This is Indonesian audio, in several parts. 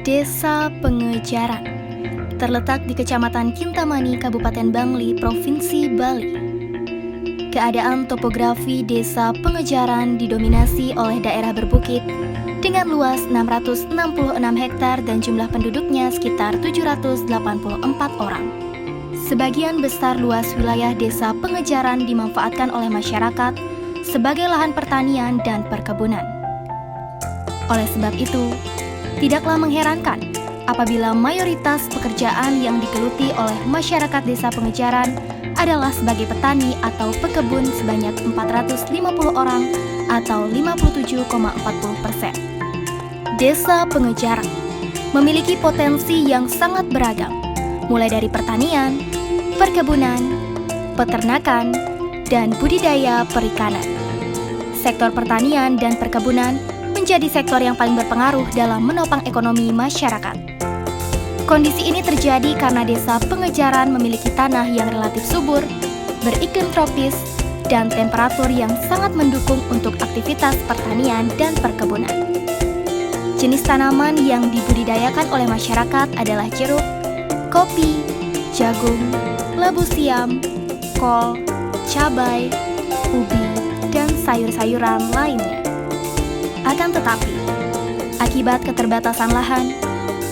Desa Pengejaran terletak di Kecamatan Kintamani, Kabupaten Bangli, Provinsi Bali. Keadaan topografi Desa Pengejaran didominasi oleh daerah berbukit dengan luas 666 hektar dan jumlah penduduknya sekitar 784 orang. Sebagian besar luas wilayah Desa Pengejaran dimanfaatkan oleh masyarakat sebagai lahan pertanian dan perkebunan. Oleh sebab itu, tidaklah mengherankan apabila mayoritas pekerjaan yang digeluti oleh masyarakat Desa Pengejaran adalah sebagai petani atau pekebun sebanyak 450 orang atau 57,40%. Desa Pengejaran memiliki potensi yang sangat beragam, mulai dari pertanian, perkebunan, peternakan, dan budidaya perikanan. Sektor pertanian dan perkebunan menjadi sektor yang paling berpengaruh dalam menopang ekonomi masyarakat. Kondisi ini terjadi karena Desa Pengejaran memiliki tanah yang relatif subur, beriklim tropis, dan temperatur yang sangat mendukung untuk aktivitas pertanian dan perkebunan. Jenis tanaman yang dibudidayakan oleh masyarakat adalah jeruk, kopi, jagung, labu siam, kol, cabai, ubi, dan sayur-sayuran lainnya. Akan tetapi, akibat keterbatasan lahan,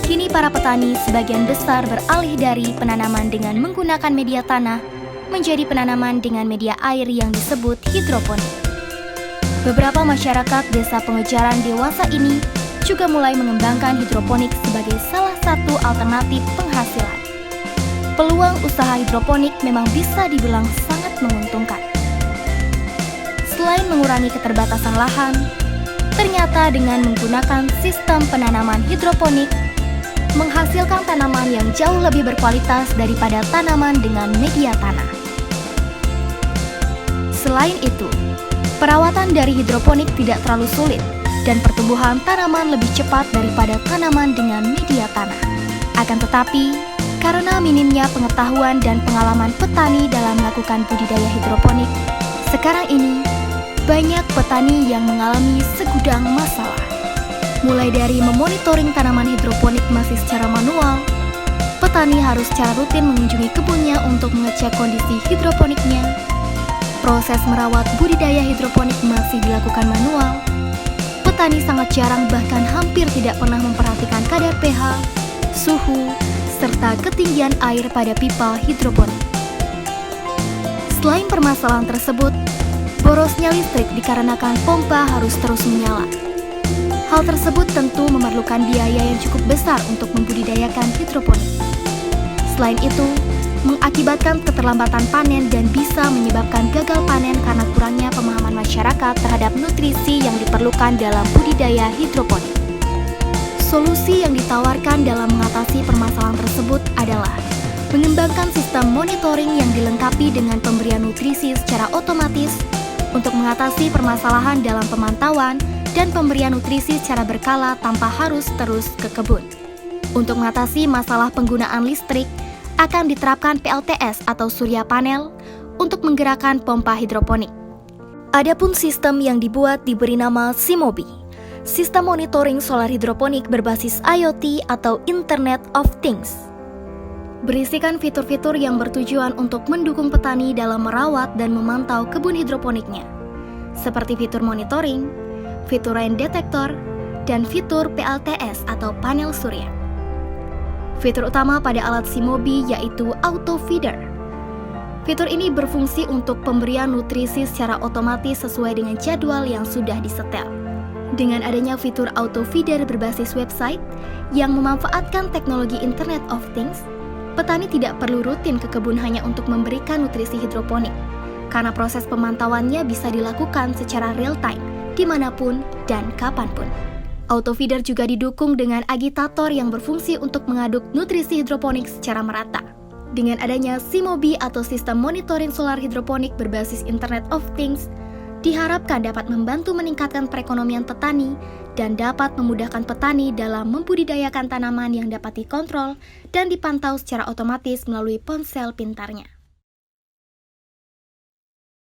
kini para petani sebagian besar beralih dari penanaman dengan menggunakan media tanah menjadi penanaman dengan media air yang disebut hidroponik. Beberapa masyarakat Desa Pengejaran dewasa ini juga mulai mengembangkan hidroponik sebagai salah satu alternatif penghasilan. Peluang usaha hidroponik memang bisa dibilang sangat menguntungkan. Selain mengurangi keterbatasan lahan, ternyata dengan menggunakan sistem penanaman hidroponik, menghasilkan tanaman yang jauh lebih berkualitas daripada tanaman dengan media tanah. Selain itu, perawatan dari hidroponik tidak terlalu sulit dan pertumbuhan tanaman lebih cepat daripada tanaman dengan media tanah. Akan tetapi, karena minimnya pengetahuan dan pengalaman petani dalam melakukan budidaya hidroponik, sekarang ini banyak petani yang mengalami segudang masalah. Mulai dari memonitoring tanaman hidroponik masih secara manual, petani harus secara rutin mengunjungi kebunnya untuk mengecek kondisi hidroponiknya. Proses merawat budidaya hidroponik masih dilakukan manual. Petani sangat jarang bahkan hampir tidak pernah memperhatikan kadar pH, suhu, serta ketinggian air pada pipa hidroponik. Selain permasalahan tersebut, borosnya listrik dikarenakan pompa harus terus menyala. Hal tersebut tentu memerlukan biaya yang cukup besar untuk membudidayakan hidroponik. Selain itu, mengakibatkan keterlambatan panen dan bisa menyebabkan gagal panen karena kurangnya pemahaman masyarakat terhadap nutrisi yang diperlukan dalam budidaya hidroponik. Solusi yang ditawarkan dalam mengatasi permasalahan tersebut adalah mengembangkan sistem monitoring yang dilengkapi dengan pemberian nutrisi secara otomatis untuk mengatasi permasalahan dalam pemantauan dan pemberian nutrisi secara berkala tanpa harus terus ke kebun. Untuk mengatasi masalah penggunaan listrik, akan diterapkan PLTS atau surya panel untuk menggerakkan pompa hidroponik. Adapun sistem yang dibuat diberi nama Simobi, sistem monitoring solar hidroponik berbasis IoT atau Internet of Things. Berisikan fitur-fitur yang bertujuan untuk mendukung petani dalam merawat dan memantau kebun hidroponiknya, seperti fitur monitoring, fitur rain detector, dan fitur PLTS atau panel surya. Fitur utama pada alat Simobi yaitu Auto Feeder. Fitur ini berfungsi untuk pemberian nutrisi secara otomatis sesuai dengan jadwal yang sudah disetel. Dengan adanya fitur Auto Feeder berbasis website yang memanfaatkan teknologi Internet of Things, petani tidak perlu rutin ke kebun hanya untuk memberikan nutrisi hidroponik, karena proses pemantauannya bisa dilakukan secara real-time, dimanapun dan kapanpun. Autofeeder juga didukung dengan agitator yang berfungsi untuk mengaduk nutrisi hidroponik secara merata. Dengan adanya Simobi atau sistem monitoring solar hidroponik berbasis Internet of Things, diharapkan dapat membantu meningkatkan perekonomian petani dan dapat memudahkan petani dalam membudidayakan tanaman yang dapat dikontrol dan dipantau secara otomatis melalui ponsel pintarnya.